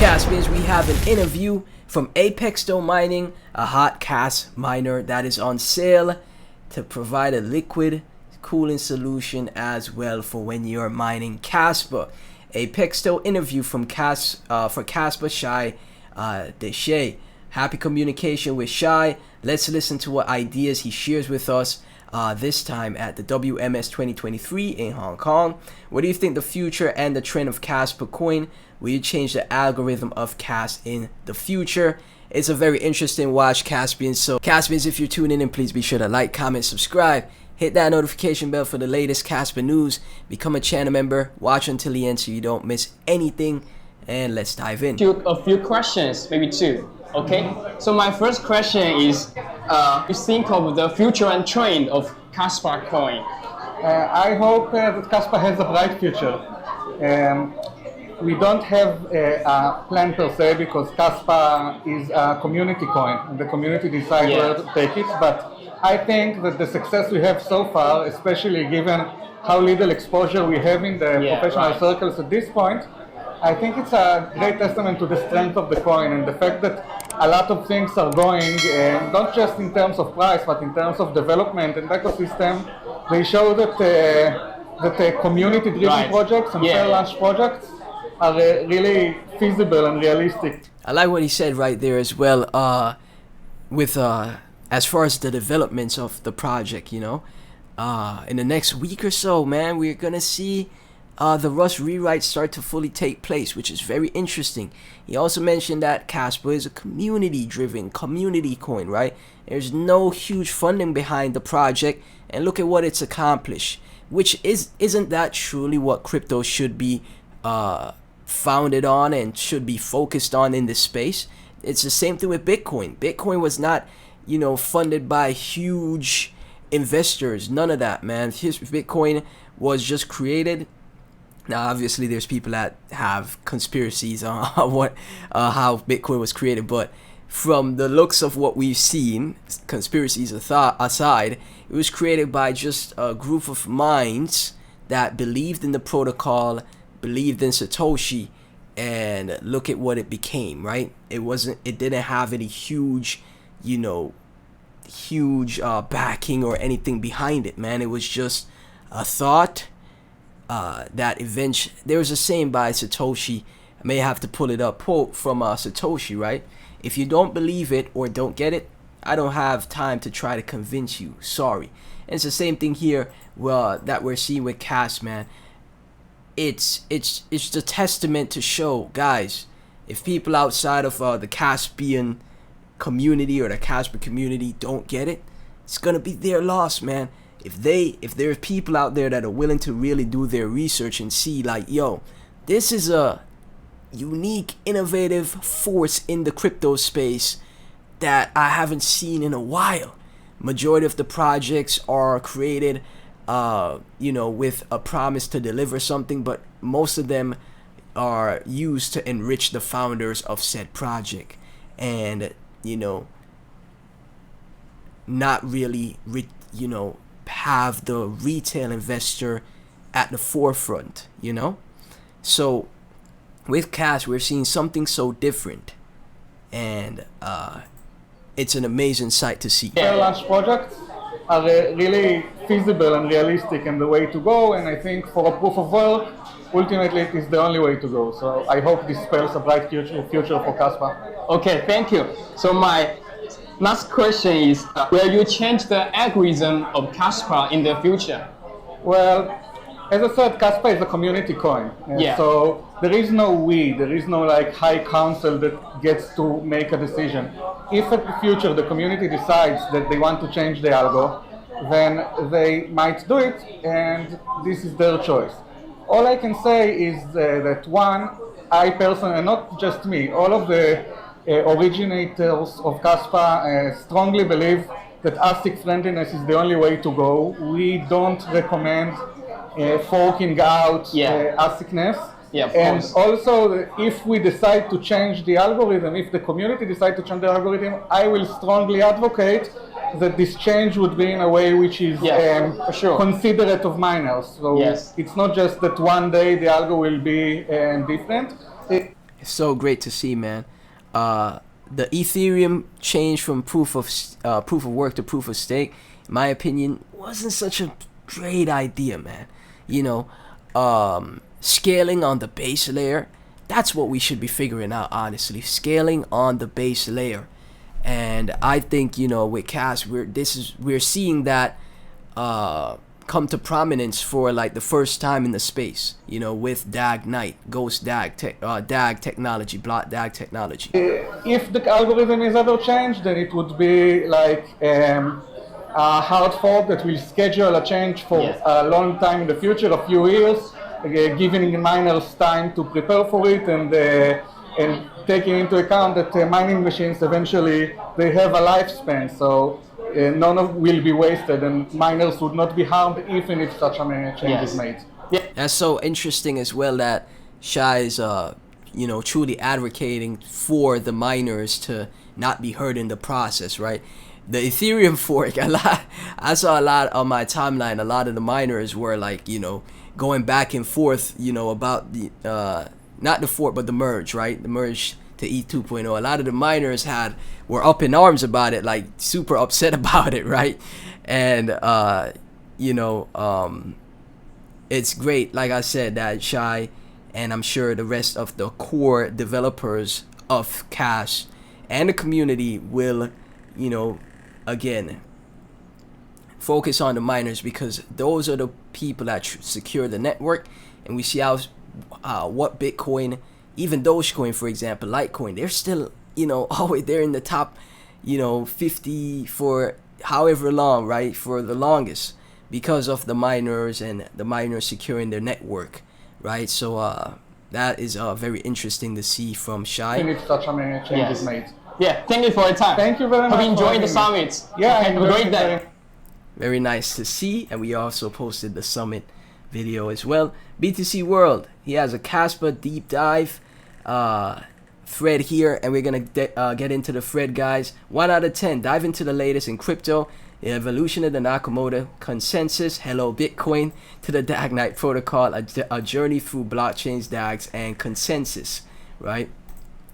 Caspians, we have an interview from Apexto Mining, a hot Cas miner that is on sale to provide a liquid cooling solution as well for when you're mining Kaspa. Apexto interview from for Kaspa, Shai, Shai. Happy communication with Shai. Let's listen to what ideas he shares with us this time at the WMS 2023 in Hong Kong. What do you think the future and the trend of Kaspa coin? Will you change the algorithm of Cas in the future? It's a very interesting watch, Caspians. So Caspians, if you're tuning in, please be sure to like, comment, subscribe. Hit that notification bell for the latest Kaspa news. Become a channel member. Watch until the end so you don't miss anything. And let's dive in. A few questions, maybe two. Okay. So my first question is, you think of the future and trend of Kaspa coin? I hope that Kaspa has a bright future. We don't have a plan per se because Kaspa is a community coin and the community decides where to take it. But I think that the success we have so far, especially given how little exposure we have in the professional circles at this point, I think it's a great testament to the strength of the coin and the fact that a lot of things are going, not just in terms of price, but in terms of development and ecosystem. They show that that community-driven projects and fair launch projects are really feasible and realistic. I like what he said right there as well. With as far as the developments of the project, you know, in the next week or so, man, we're gonna see the Rust rewrite start to fully take place, which is very interesting. He also mentioned that Kaspa is a community-driven community coin, right? There's no huge funding behind the project, and look at what it's accomplished. Which isn't that truly what crypto should be founded on and should be focused on in this space? It's the same thing with Bitcoin. Bitcoin was not, you know, funded by huge investors. None of that, man. Bitcoin was just created. Now, obviously, there's people that have conspiracies on how Bitcoin was created, but from the looks of what we've seen, conspiracies aside, it was created by just a group of minds that believed in the protocol, believed in Satoshi, and look at what it became, right? It didn't have any huge, you know, backing or anything behind it, man. It was just a thought that eventually, there was a saying by Satoshi, I may have to pull it up, quote from Satoshi, right? If you don't believe it or don't get it, I don't have time to try to convince you. Sorry. And it's the same thing here that we're seeing with Cas, man. It's the testament to show, guys, if people outside of the Caspian community or the Kaspa community don't get it, it's gonna be their loss, man. If there's people out there that are willing to really do their research and see, like, yo, this is a unique, innovative force in the crypto space that I haven't seen in a while. Majority of the projects are created you know, with a promise to deliver something, but most of them are used to enrich the founders of said project, and, you know, not really you know, have the retail investor at the forefront, you know. So with Cas, we're seeing something so different, and it's an amazing sight to see. Launch projects are really feasible and realistic and the way to go, and I think for a proof of work, ultimately it is the only way to go. So I hope this spells a bright future for Kaspa. Okay, thank you. So my last question is, will you change the algorithm of Kaspa in the future? Well, as I said, Kaspa is a community coin. So there is no like high council that gets to make a decision. If at the future the community decides that they want to change the algo, then they might do it, and this is their choice. All I can say is that one, I personally, and not just me, all of the originators of Kaspa strongly believe that ASIC friendliness is the only way to go. We don't recommend forking out ASICness. And also, if we decide to change the algorithm, if the community decides to change the algorithm, I will strongly advocate that this change would be in a way which is considerate of miners. So it's not just that one day the algo will be different. So great to see, man. The Ethereum change from proof of work to proof of stake, in my opinion, wasn't such a great idea, man. You know, scaling on the base layer, that's what we should be figuring out, honestly. Scaling on the base layer. And I think, you know, with Cas, we're seeing that come to prominence for like the first time in the space, you know, with DAG Knight, Ghost DAG, DAG technology, block DAG technology. If the algorithm is ever changed, then it would be like a hard fork that will schedule a change for a long time in the future, a few years, giving miners time to prepare for it, and taking into account that mining machines eventually they have a lifespan, so none of will be wasted, and miners would not be harmed even if such a change is made. Yeah. That's so interesting as well that Shai is, you know, truly advocating for the miners to not be hurt in the process, right? The Ethereum fork, I saw a lot on my timeline. A lot of the miners were like, you know, going back and forth, you know, about the not the fork but the merge, right? The merge to ETH 2.0. A lot of the miners were up in arms about it, like super upset about it, right? And you know, it's great, like I said, that Shai and I'm sure the rest of the core developers of Cash and the community will, you know, again, focus on the miners, because those are the people that secure the network. And we see how what Bitcoin, even Dogecoin, for example, Litecoin, they're still, you know, always they're in the top, you know, 50 for however long, right? For the longest, because of the miners and the miners securing their network, right? So that is very interesting to see from Shai. If such a change is made. Yeah, thank you for your time. Thank you very much. Hope you enjoyed the summit. Yeah, have a great day. Very nice to see, and we also posted the summit video as well. BTC World, he has a Kaspa deep dive thread here, and we're gonna get into the thread, guys. 1 out of 10, dive into the latest in crypto, the evolution of the Nakamoto consensus, hello Bitcoin, to the DAG Knight protocol, a journey through blockchains, DAGs, and consensus, right?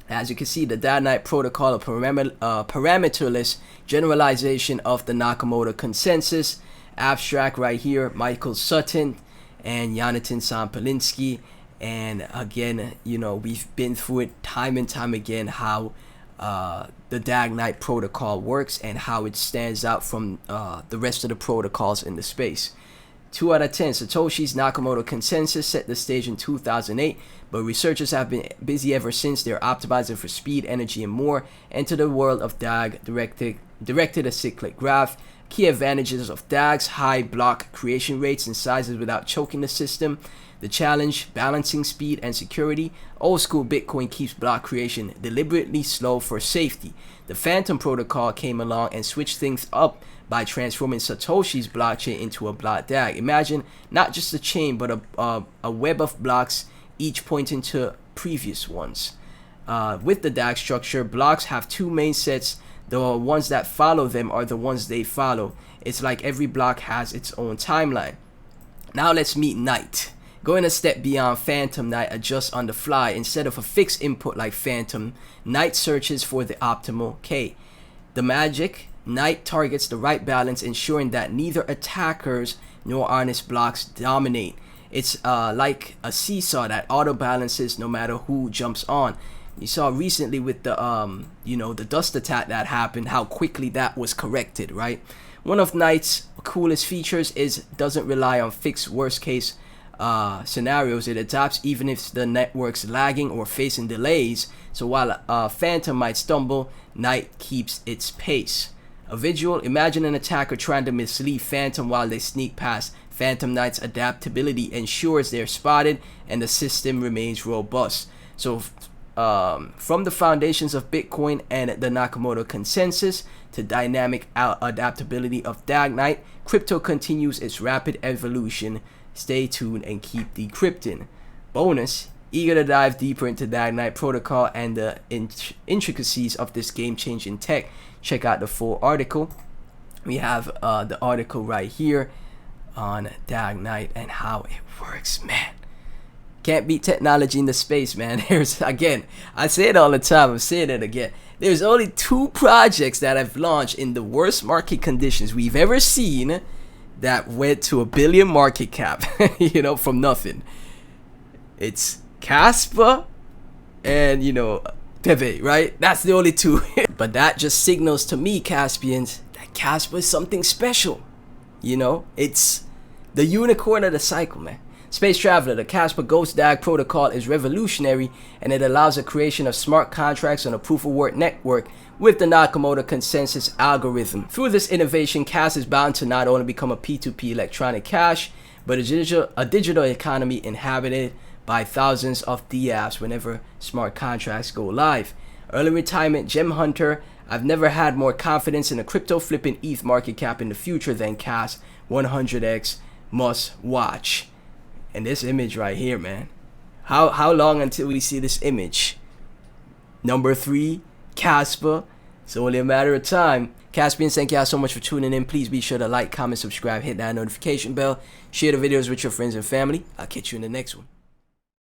As you can see, the DAG Knight protocol, a parameterless generalization of the Nakamoto consensus. Abstract right here, Michael Sutton and Jonathan Sampolinsky. And again, you know, we've been through it time and time again, how the DAG Knight protocol works and how it stands out from the rest of the protocols in the space. 2 out of 10, Satoshi's Nakamoto consensus set the stage in 2008, but researchers have been busy ever since. They're optimizing for speed, energy, and more. Enter the world of DAG, directed a cyclic graph. Key advantages of DAGs: high block creation rates and sizes without choking the system. The challenge: balancing speed and security. Old school Bitcoin keeps block creation deliberately slow for safety. The Phantom protocol came along and switched things up by transforming Satoshi's blockchain into a block DAG. Imagine not just a chain, but a web of blocks, each pointing to previous ones. With the DAG structure, blocks have 2 main sets. The ones that follow them are the ones they follow. It's like every block has its own timeline. Now let's meet Knight. Going a step beyond Phantom, Knight adjusts on the fly. Instead of a fixed input like Phantom, Knight searches for the optimal K. The magic: Knight targets the right balance, ensuring that neither attackers nor honest blocks dominate. It's like a seesaw that auto balances no matter who jumps on. You saw recently with the you know, the dust attack that happened, how quickly that was corrected, right? One of Knight's coolest features is doesn't rely on fixed worst case scenarios. It adapts even if the network's lagging or facing delays. So while Phantom might stumble, Knight keeps its pace. A visual: imagine an attacker trying to mislead Phantom while they sneak past. Phantom Knight's adaptability ensures they're spotted and the system remains robust. So from the foundations of Bitcoin and the Nakamoto consensus to dynamic adaptability of DAG Knight, crypto continues its rapid evolution. Stay tuned and keep decrypting. Bonus: eager to dive deeper into DAG Knight protocol and the intricacies of this game-changing tech, check out the full article. We have the article right here on DAG Knight and how it works, man. Can't beat technology in the space, man. There's, again, I say it all the time, I'm saying it again. There's only 2 projects that have launched in the worst market conditions we've ever seen that went to $1 billion market cap, you know, from nothing. It's Kaspa and, you know, Pepe, right? That's the only 2. But that just signals to me, Caspians, that Kaspa is something special. You know, it's the unicorn of the cycle, man. Space Traveler, the Kaspa Ghost DAG protocol is revolutionary, and it allows the creation of smart contracts on a proof-of-work network with the Nakamoto consensus algorithm. Through this innovation, Cas is bound to not only become a P2P electronic cash, but a digital economy inhabited by thousands of DApps whenever smart contracts go live. Early retirement gem hunter, I've never had more confidence in a crypto flipping ETH market cap in the future than Cas 100x must watch. And this image right here, man. How long until we see this image? Number 3, Kaspa. It's only a matter of time. Caspians, thank y'all so much for tuning in. Please be sure to like, comment, subscribe, hit that notification bell. Share the videos with your friends and family. I'll catch you in the next one.